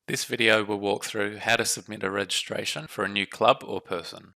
This video will walk through how to submit a registration for a new club or person.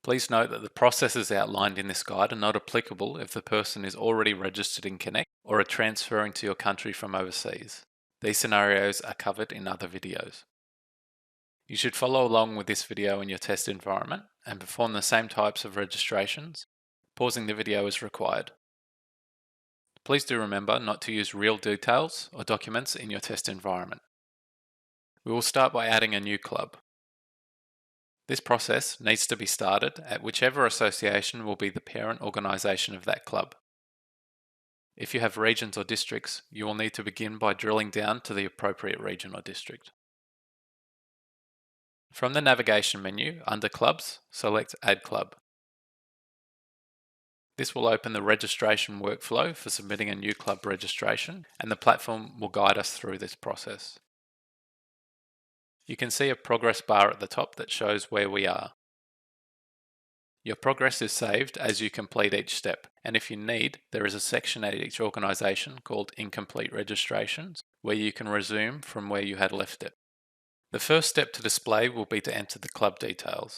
Please note that the processes outlined in this guide are not applicable if the person is already registered in Connect or are transferring to your country from overseas. These scenarios are covered in other videos. You should follow along with this video in your test environment and perform the same types of registrations. Pausing the video is required. Please do remember not to use real details or documents in your test environment. We will start by adding a new club. This process needs to be started at whichever association will be the parent organisation of that club. If you have regions or districts, you will need to begin by drilling down to the appropriate region or district. From the navigation menu, under Clubs, select Add Club. This will open the registration workflow for submitting a new club registration, and the platform will guide us through this process. You can see a progress bar at the top that shows where we are. Your progress is saved as you complete each step, and if you need, there is a section at each organisation called Incomplete Registrations, where you can resume from where you had left it. The first step to display will be to enter the club details.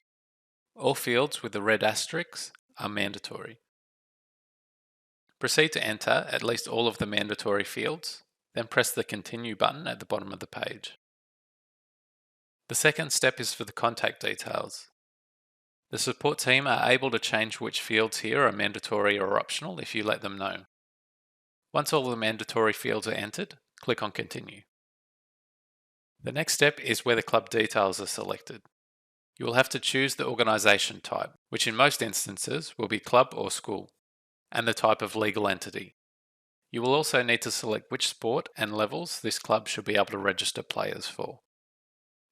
All fields with the red asterisks are mandatory. Proceed to enter at least all of the mandatory fields, then press the Continue button at the bottom of the page. The second step is for the contact details. The support team are able to change which fields here are mandatory or optional if you let them know. Once all the mandatory fields are entered, click on Continue. The next step is where the club details are selected. You will have to choose the organisation type, which in most instances will be club or school, and the type of legal entity. You will also need to select which sport and levels this club should be able to register players for.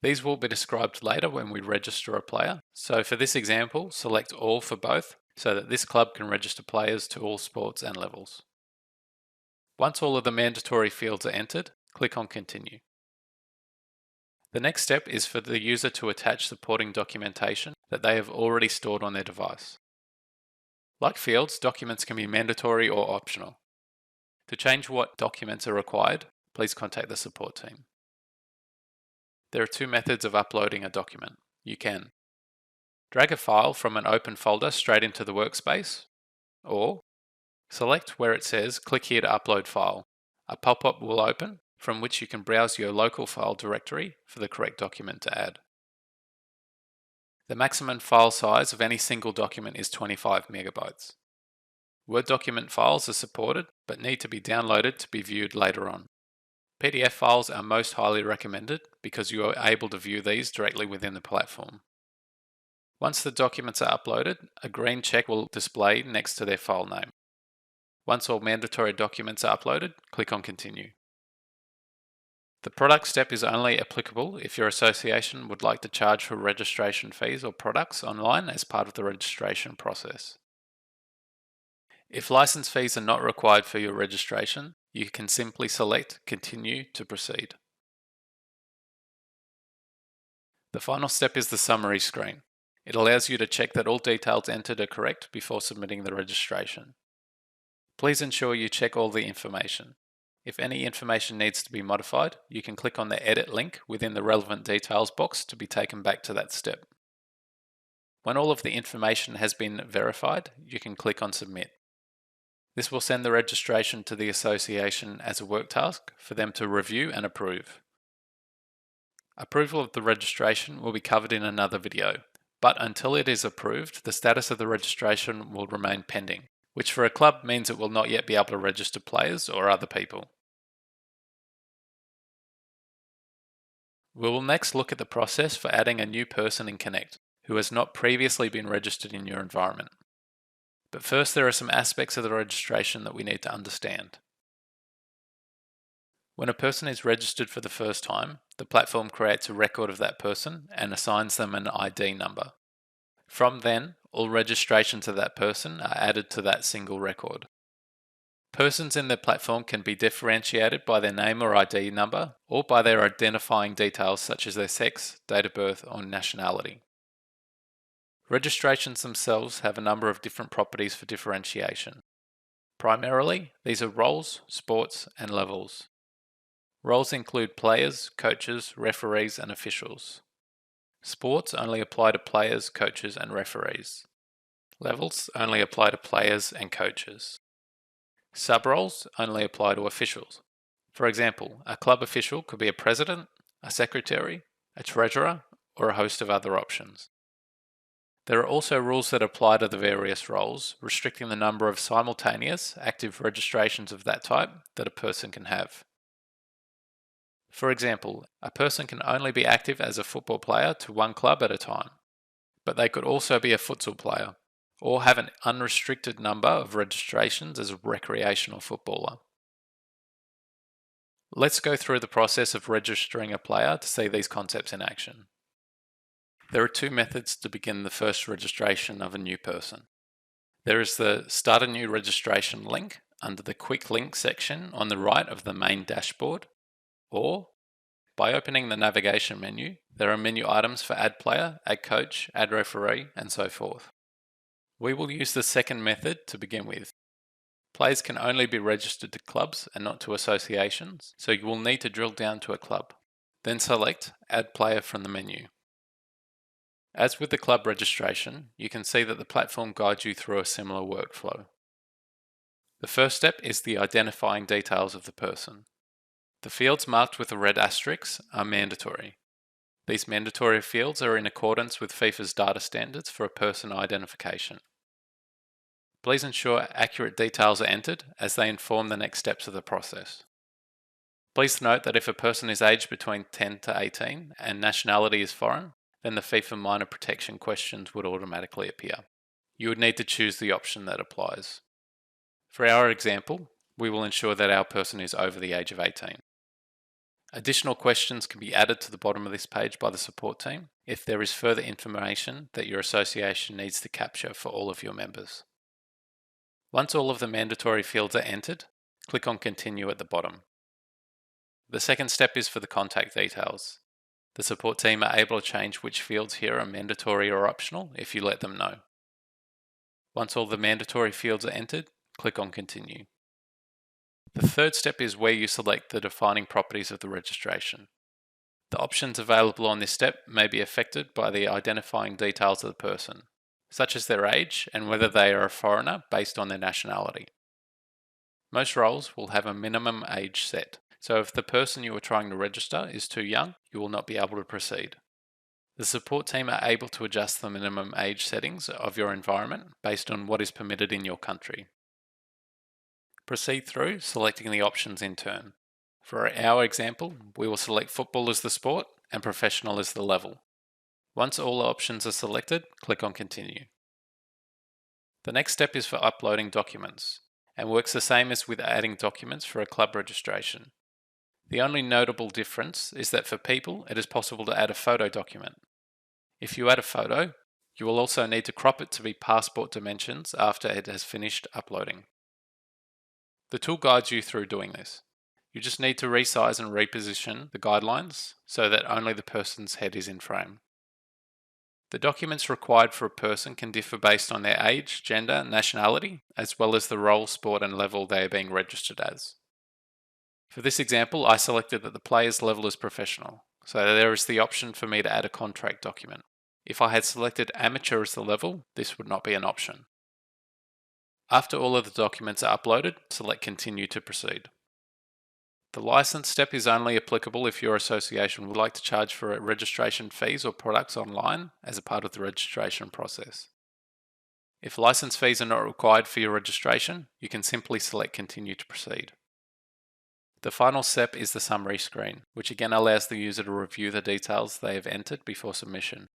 These will be described later when we register a player, so for this example, select all for both so that this club can register players to all sports and levels. Once all of the mandatory fields are entered, click on Continue. The next step is for the user to attach supporting documentation that they have already stored on their device. Like fields, documents can be mandatory or optional. To change what documents are required, please contact the support team. There are two methods of uploading a document. You can drag a file from an open folder straight into the workspace, or select where it says click here to upload file. A pop-up will open from which you can browse your local file directory for the correct document to add. The maximum file size of any single document is 25 megabytes. Word document files are supported but need to be downloaded to be viewed later on. PDF files are most highly recommended because you are able to view these directly within the platform. Once the documents are uploaded, a green check will display next to their file name. Once all mandatory documents are uploaded, click on Continue. The product step is only applicable if your association would like to charge for registration fees or products online as part of the registration process. If license fees are not required for your registration, you can simply select Continue to proceed. The final step is the summary screen. It allows you to check that all details entered are correct before submitting the registration. Please ensure you check all the information. If any information needs to be modified, you can click on the Edit link within the relevant details box to be taken back to that step. When all of the information has been verified, you can click on Submit. This will send the registration to the association as a work task for them to review and approve. Approval of the registration will be covered in another video, but until it is approved, the status of the registration will remain pending, which for a club means it will not yet be able to register players or other people. We will next look at the process for adding a new person in Connect who has not previously been registered in your environment. But first, there are some aspects of the registration that we need to understand. When a person is registered for the first time, the platform creates a record of that person and assigns them an ID number. From then, all registrations of that person are added to that single record. Persons in the platform can be differentiated by their name or ID number, or by their identifying details such as their sex, date of birth, or nationality. Registrations themselves have a number of different properties for differentiation. Primarily, these are roles, sports, and levels. Roles include players, coaches, referees, and officials. Sports only apply to players, coaches, and referees. Levels only apply to players and coaches. Sub-roles only apply to officials. For example, a club official could be a president, a secretary, a treasurer, or a host of other options. There are also rules that apply to the various roles, restricting the number of simultaneous active registrations of that type that a person can have. For example, a person can only be active as a football player to one club at a time, but they could also be a futsal player, or have an unrestricted number of registrations as a recreational footballer. Let's go through the process of registering a player to see these concepts in action. There are two methods to begin the first registration of a new person. There is the Start a New Registration link under the Quick Link section on the right of the main dashboard, or by opening the navigation menu, there are menu items for Add Player, Add Coach, Add Referee, and so forth. We will use the second method to begin with. Players can only be registered to clubs and not to associations, so you will need to drill down to a club. Then select Add Player from the menu. As with the club registration, you can see that the platform guides you through a similar workflow. The first step is the identifying details of the person. The fields marked with the red asterisks are mandatory. These mandatory fields are in accordance with FIFA's data standards for a person identification. Please ensure accurate details are entered as they inform the next steps of the process. Please note that if a person is aged between 10 to 18 and nationality is foreign, then the FIFA minor protection questions would automatically appear. You would need to choose the option that applies. For our example, we will ensure that our person is over the age of 18. Additional questions can be added to the bottom of this page by the support team if there is further information that your association needs to capture for all of your members. Once all of the mandatory fields are entered, click on Continue at the bottom. The second step is for the contact details. The support team are able to change which fields here are mandatory or optional if you let them know. Once all the mandatory fields are entered, click on Continue. The third step is where you select the defining properties of the registration. The options available on this step may be affected by the identifying details of the person, such as their age and whether they are a foreigner based on their nationality. Most roles will have a minimum age set, so if the person you are trying to register is too young, you will not be able to proceed. The support team are able to adjust the minimum age settings of your environment based on what is permitted in your country. Proceed through selecting the options in turn. For our example, we will select football as the sport and professional as the level. Once all options are selected, click on Continue. The next step is for uploading documents, and works the same as with adding documents for a club registration. The only notable difference is that for people, it is possible to add a photo document. If you add a photo, you will also need to crop it to be passport dimensions after it has finished uploading. The tool guides you through doing this. You just need to resize and reposition the guidelines so that only the person's head is in frame. The documents required for a person can differ based on their age, gender, nationality, as well as the role, sport, and level they are being registered as. For this example, I selected that the player's level is professional, so there is the option for me to add a contract document. If I had selected amateur as the level, this would not be an option. After all of the documents are uploaded, select Continue to proceed. The license step is only applicable if your association would like to charge for registration fees or products online as a part of the registration process. If license fees are not required for your registration, you can simply select Continue to proceed. The final step is the summary screen, which again allows the user to review the details they have entered before submission.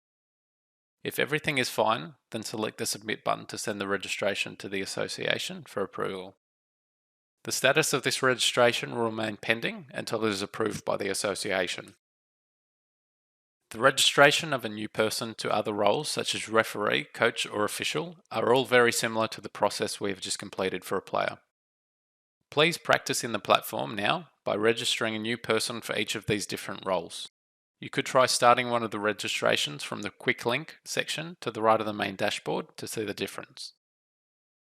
If everything is fine, then select the Submit button to send the registration to the association for approval. The status of this registration will remain pending until it is approved by the association. The registration of a new person to other roles such as referee, coach, or official are all very similar to the process we have just completed for a player. Please practice in the platform now by registering a new person for each of these different roles. You could try starting one of the registrations from the Quick Link section to the right of the main dashboard to see the difference.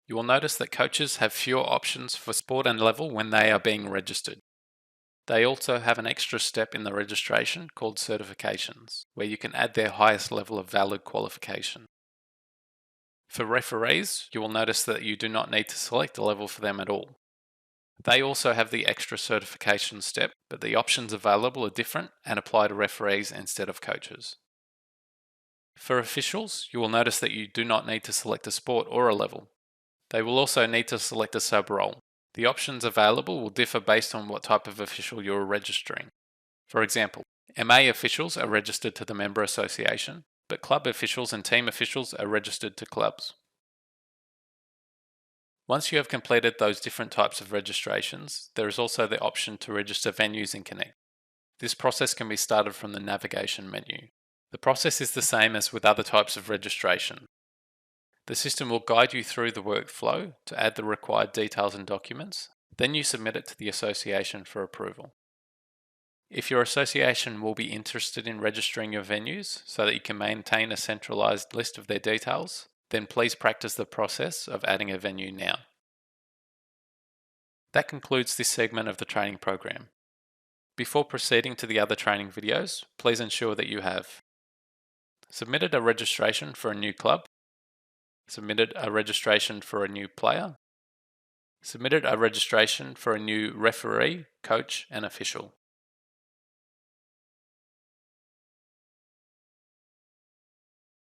You will notice that coaches have fewer options for sport and level when they are being registered. They also have an extra step in the registration called certifications, where you can add their highest level of valid qualification. For referees, you will notice that you do not need to select a level for them at all. They also have the extra certification step, but the options available are different and apply to referees instead of coaches. For officials, you will notice that you do not need to select a sport or a level. They will also need to select a sub-role. The options available will differ based on what type of official you are registering. For example, MA officials are registered to the member association, but club officials and team officials are registered to clubs. Once you have completed those different types of registrations, there is also the option to register venues in Connect. This process can be started from the navigation menu. The process is the same as with other types of registration. The system will guide you through the workflow to add the required details and documents, then you submit it to the association for approval. If your association will be interested in registering your venues so that you can maintain a centralized list of their details, then please practice the process of adding a venue now. That concludes this segment of the training program. Before proceeding to the other training videos, please ensure that you have submitted a registration for a new club, submitted a registration for a new player, submitted a registration for a new referee, coach, and official.